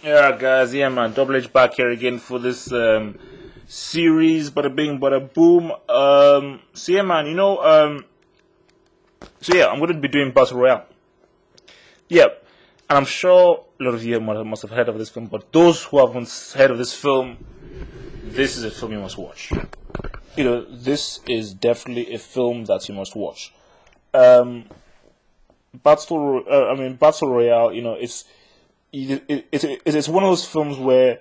Yeah, guys, yeah, man, Double H back here again for this series, bada bing, bada boom. So yeah, man, so yeah, I'm going to be doing Battle Royale. Yep, and I'm sure a lot of you must have heard of this film, but those who haven't heard of this film, this is a film you must watch. This is definitely a film that you must watch. Um, Battle Royale. It's one of those films where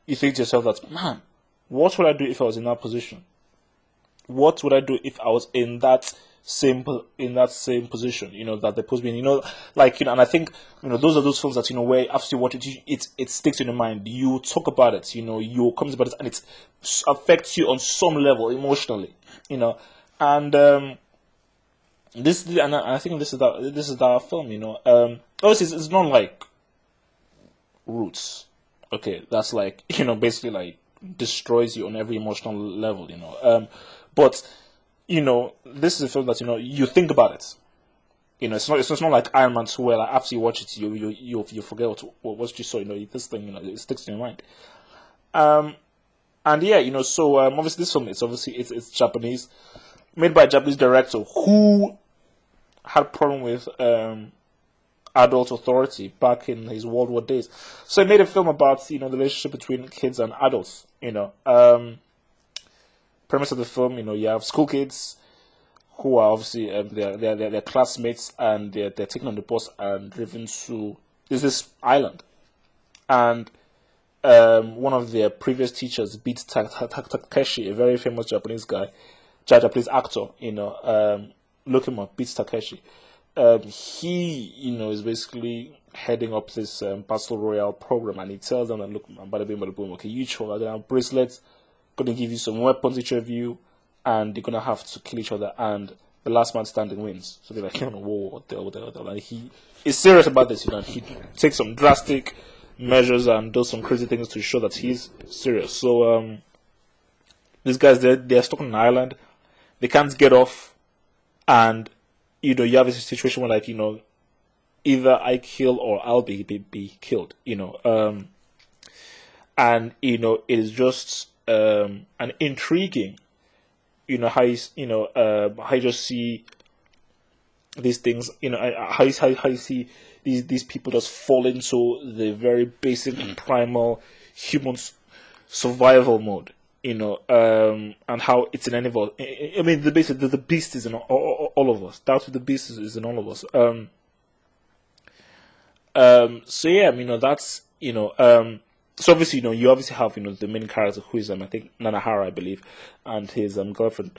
you think to yourself that, man, what would I do if I was in that position? What would I do if I was in that same position? That they put me in. And I think those are those films that where after you watch it, it sticks in your mind. You talk about it. You comment about it, and it affects you on some level emotionally. And I think this is that film. Obviously it's not like Roots. Okay, that's like basically like destroys you on every emotional level. But this is a film that you think about it. It's not like Iron Man 2 where like, after you watch it you forget what you saw. This thing it sticks in your mind. And yeah, obviously this film it's Japanese, made by a Japanese director who had problem with adult authority back in his World War days. So he made a film about the relationship between kids and adults. Premise of the film, you have school kids who are obviously they're classmates, and they're taken on the bus and driven to this island, and one of their previous teachers beats Takeshi, a very famous Japanese guy, Japanese actor. Look him up, beats Takeshi. He is basically heading up this battle royale program, and he tells them that, look, bada bing bada boom, okay, you each are gonna have bracelets, gonna give you some weapons, each of you, and you're gonna have to kill each other, and the last man standing wins. So they're like, whoa, what the hell? And he is serious about this, and he takes some drastic measures and does some crazy things to show that he's serious. So these guys, they're stuck on an island, they can't get off, and you have a situation where like either I kill or I'll be killed. And it is just an intriguing. How how you just see these things. How you see these people just fall into the very basic and primal human survival mode. And how it's in any of us. I mean, the beast is in all of us. That's what the beast is in all of us. So yeah, that's so obviously you obviously have the main character who is I think Nanahara, I believe, and his girlfriend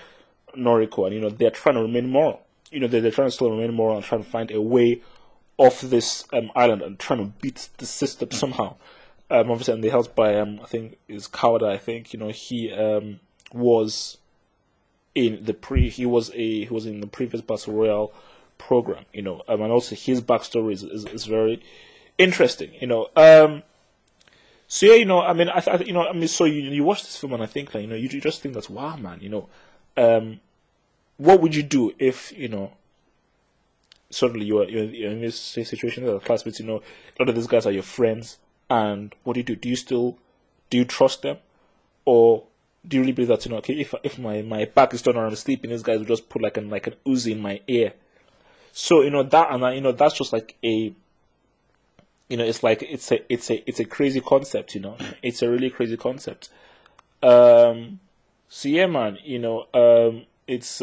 Noriko, and they're trying to remain moral. They're trying to still remain moral and trying to find a way off this island and trying to beat the system somehow. Obviously, and they helped by I think is Kawada. I think he was in the he was in the previous Battle Royale program. And also his backstory is very interesting. So yeah, so you watch this film and I think like you just think that's wow, man. What would you do if suddenly you're in this situation with classmates? A lot of these guys are your friends. And what do? Do you trust them, or do you really believe that okay, if my back is turned around and sleeping, these guys will just put like an Uzi in my ear? So that, and that's just like a it's like it's a crazy concept. It's a really crazy concept. So yeah, man, it's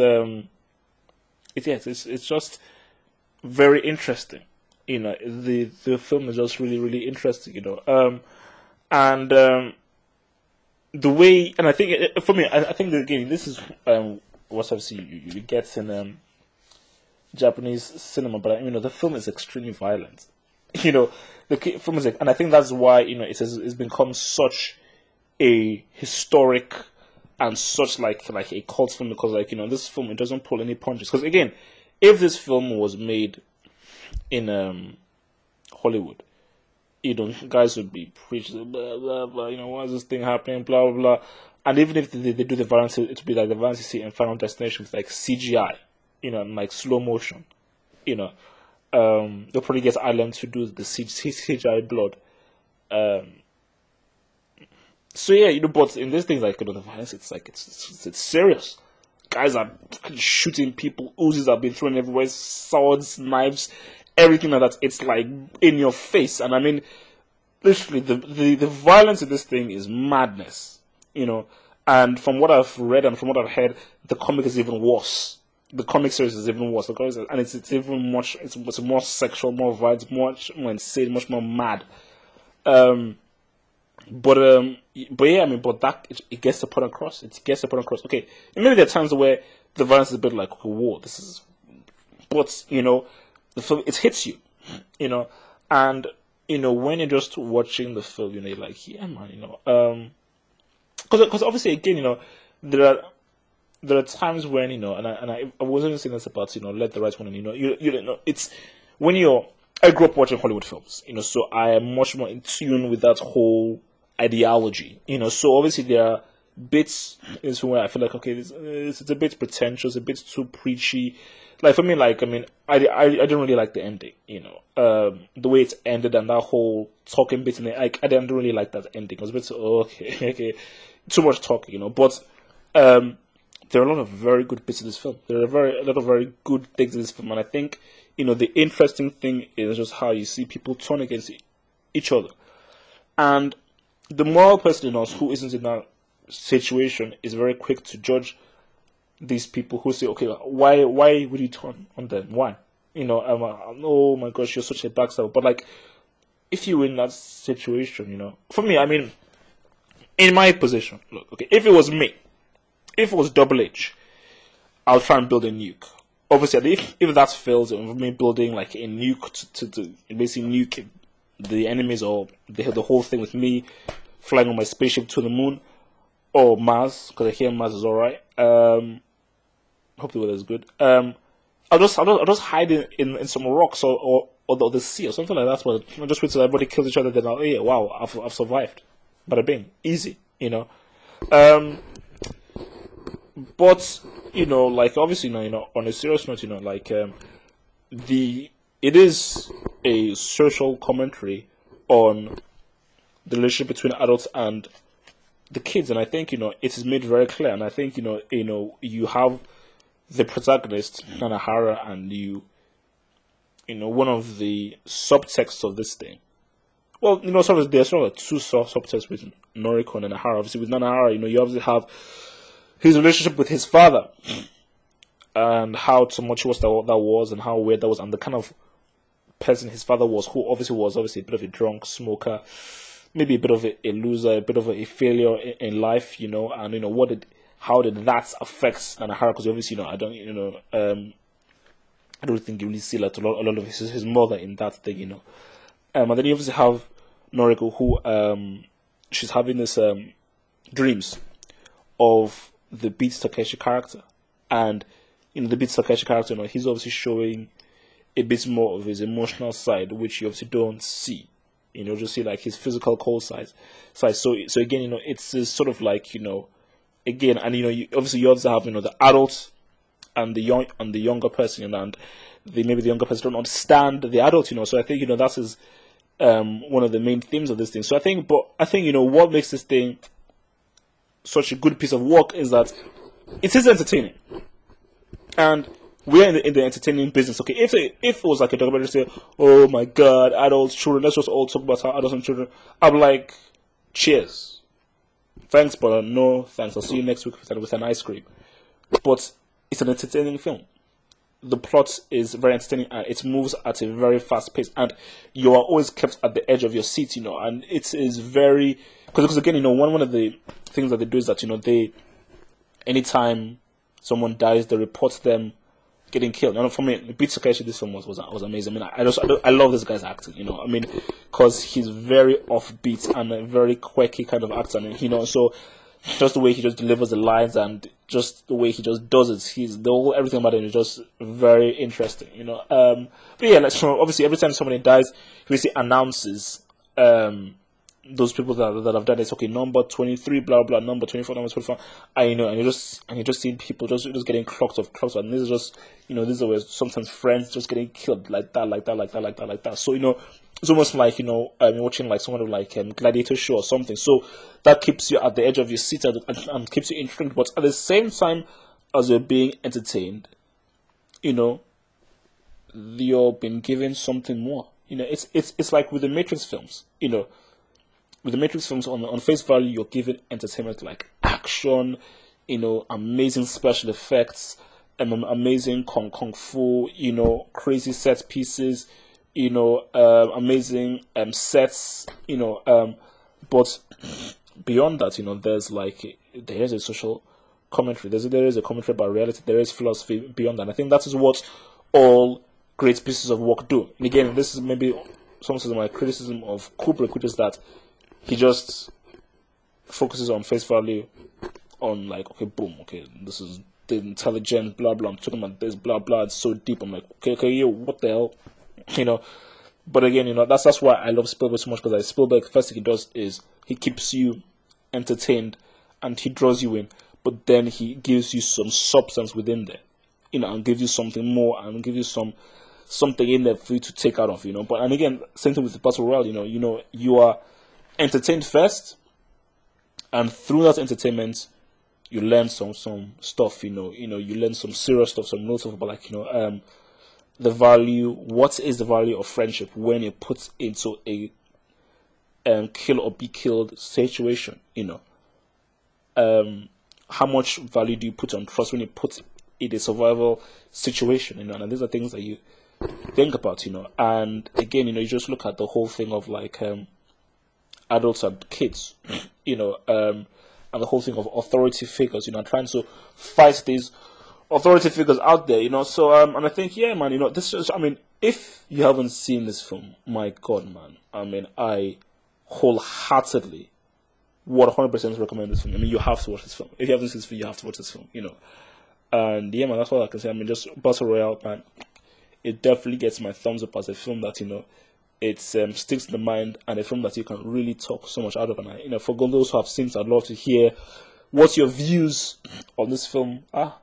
just very interesting. The film is just really, really interesting, and the way, and I think for me, I think that, again, this is what I've seen you get in Japanese cinema, but the film is extremely violent. The film is, and I think that's why it's become such a historic and such like a cult film, because this film, it doesn't pull any punches. Because again, if this film was made in Hollywood, guys would be preaching blah blah blah. Why is this thing happening? Blah blah blah. And even if they do the violence, it would be like the violence you see in Final Destination with like CGI, and like slow motion. They'll probably get Ireland to do the CGI blood, So yeah, but in these things, like, the violence, it's like it's serious. Guys are shooting people. Uzis have been thrown everywhere. Swords, knives, everything like that. It's like in your face. And I mean, literally, the violence in this thing is madness. And from what I've read and from what I've heard, the comic is even worse. The comic series is even worse. And it's even much. It's more sexual, more violent, much more insane, much more mad. But yeah, I mean, but that it gets the point across. It gets the point across. Okay, and maybe there are times where the violence is a bit like, okay, whoa, this is, but the film, it hits you, and when you're just watching the film, you're like, yeah, man, because obviously again, there are times when and I wasn't saying this about let the right one, it's when I grew up watching Hollywood films, so I am much more in tune with that whole ideology, so obviously there are bits is where I feel like, okay, it's a bit pretentious, a bit too preachy. Like for me, like, I mean, I didn't really like the ending, the way it ended and that whole talking bit in it. I didn't really like that ending. It was a bit okay, too much talking, but there are a lot of very good bits in this film. There are a lot of very good things in this film, and I think the interesting thing is just how you see people turn against each other, and the moral person in us who isn't in that situation is very quick to judge these people who say, okay, why would you turn on them? Why? Oh my gosh, you're such a backstabber. But like, if you were in that situation, for me, I mean, in my position, look, okay, if it was me, if it was Double H, I'll try and build a nuke. Obviously, if that fails, it me building like a nuke to basically nuke the enemies or the whole thing with me flying on my spaceship to the moon or Mars, because I hear Mars is alright. Hope the weather is good. I'll just hide in some rocks or the sea or something like that. But I'll just wait till everybody kills each other. Then oh yeah, wow, I've survived. Bada bing, easy, But like obviously, on a serious note, like it is a social commentary on the relationship between adults and the kids, and I think it is made very clear. And I think you have the protagonist Nanahara, and one of the subtexts of this thing. Well, there's sort of two subtexts with Noriko and Nanahara. Obviously, with Nanahara, you obviously have his relationship with his father, and how tumultuous that was, and how weird that was, and the kind of person his father was, who obviously was a bit of a drunk smoker, maybe a bit of a loser, a bit of a failure in life, and how did that affect Nanahara? Because obviously, I don't think you really see like a lot of his mother in that thing, and then you obviously have Noriko, who she's having this dreams of the Beats Takeshi character, and the Beats Takeshi character, he's obviously showing a bit more of his emotional side, which you obviously don't see. Just see like his physical cold side. So again, it's sort of like again, and you obviously you also have the adult and the younger person, and maybe the younger person don't understand the adult, So I think that is one of the main themes of this thing. So I think what makes this thing such a good piece of work is that it is entertaining, and we're in the entertaining business. Okay, if it was like a documentary, say, oh my god, adults, children, let's just all talk about how adults and children. I'm like, cheers, thanks, but no thanks. I'll see you next week with an ice cream. But it's an entertaining film. The plot is very entertaining, and it moves at a very fast pace, and you are always kept at the edge of your seat, and it is very, because again, one of the things that they do is that, they, anytime someone dies, they report them getting killed. For me, Beat Takeshi, this film was amazing. I mean, I love this guy's acting, because he's very offbeat and a very quirky kind of actor, and, so just the way he just delivers the lines and just the way he just does it, everything about it is just very interesting, But yeah, obviously every time somebody dies, he basically announces those people that have done it. Okay, number 23, blah blah, number 24, number 25. I know, and you just see people just getting clocked off, and this is just, these are where sometimes friends just getting killed like that, like that, like that, like that, like that. So it's almost like watching like some kind of like gladiator show or something. So that keeps you at the edge of your seat and keeps you intrigued. But at the same time as you're being entertained, you're being given something more. It's like with the Matrix films. With the Matrix films, on face value, you're given entertainment like action, amazing special effects, amazing kung fu, crazy set pieces, amazing sets, but beyond that, there's a social commentary. There is a commentary about reality. There is philosophy beyond that. And I think that is what all great pieces of work do. And again, this is maybe some of my criticism of Kubrick, which is that he just focuses on face value, on like, okay, boom, okay, this is the intelligent, blah blah. I'm talking about this, blah blah. It's so deep. I'm like, okay, yo, what the hell, But again, that's why I love Spielberg so much, because Spielberg, first thing he does is he keeps you entertained and he draws you in, but then he gives you some substance within there, and gives you something more and give you something in there for you to take out of, But and again, same thing with the Battle Royale, you are entertained first, and through that entertainment, you learn some stuff, you learn some serious stuff, some real stuff about the value. What is the value of friendship when it puts into a kill or be killed situation? How much value do you put on trust when you put in a survival situation? And these are things that you think about, And again, you just look at the whole thing of like adults and kids, and the whole thing of authority figures, trying to fight these authority figures out there, So and I think, yeah, man, this is. If you haven't seen this film, my God, man, I wholeheartedly 100% recommend this film. You have to watch this film. If you haven't seen this film, you have to watch this film. And yeah, man, that's all I can say. Just Battle Royale, man. It definitely gets my thumbs up as a film that it sticks in the mind, and a film that you can really talk so much out of. And for those who have seen it, I'd love to hear what your views on this film are.